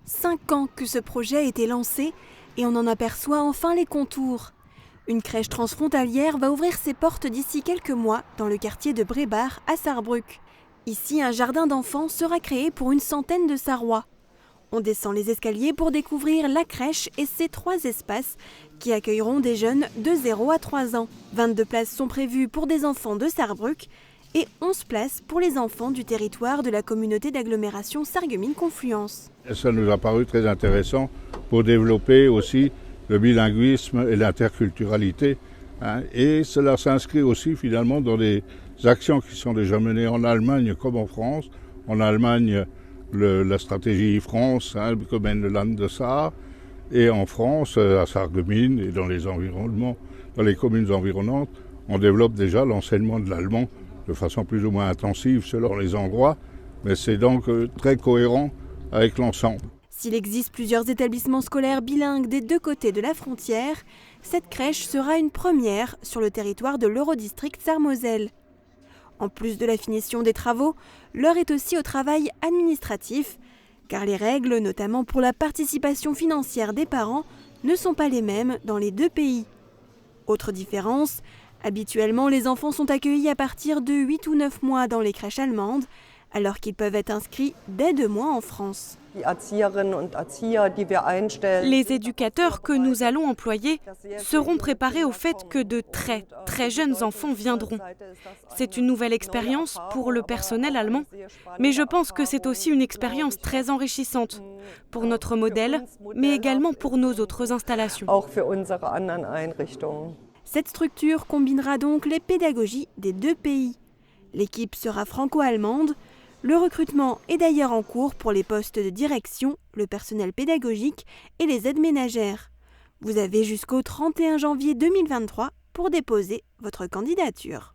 5 ans que ce projet a été lancé et on en aperçoit enfin les contours. Une crèche transfrontalière va ouvrir ses portes d'ici quelques mois dans le quartier de Brébar à Sarrebruck. Ici, un jardin d'enfants sera créé pour une centaine de Sarrois. On descend les escaliers pour découvrir la crèche et ses 3 espaces qui accueilleront des jeunes de 0 à 3 ans. 22 places sont prévues pour des enfants de Sarrebruck et 11 places pour les enfants du territoire de la communauté d'agglomération Sarreguemines-Confluence. Ça nous a paru très intéressant pour développer aussi le bilinguisme et l'interculturalité. Et cela s'inscrit aussi finalement dans des actions qui sont déjà menées en Allemagne comme en France. En Allemagne, la stratégie France, comme le Land de Saar, et en France, à Sarreguemines et dans les environnements, dans les communes environnantes, on développe déjà l'enseignement de l'allemand de façon plus ou moins intensive selon les endroits, mais c'est donc très cohérent avec l'ensemble. S'il existe plusieurs établissements scolaires bilingues des 2 côtés de la frontière, cette crèche sera une première sur le territoire de l'Eurodistrict Sarre-Moselle. En plus de la finition des travaux, l'heure est aussi au travail administratif, car les règles, notamment pour la participation financière des parents, ne sont pas les mêmes dans les 2 pays. Autre différence, habituellement les enfants sont accueillis à partir de 8 ou 9 mois dans les crèches allemandes, alors qu'ils peuvent être inscrits dès 2 mois en France. Les éducateurs que nous allons employer seront préparés au fait que de très jeunes enfants viendront. C'est une nouvelle expérience pour le personnel allemand, mais je pense que c'est aussi une expérience très enrichissante pour notre modèle, mais également pour nos autres installations. Cette structure combinera donc les pédagogies des 2 pays. L'équipe sera franco-allemande. Le recrutement est d'ailleurs en cours pour les postes de direction, le personnel pédagogique et les aides ménagères. Vous avez jusqu'au 31 janvier 2023 pour déposer votre candidature.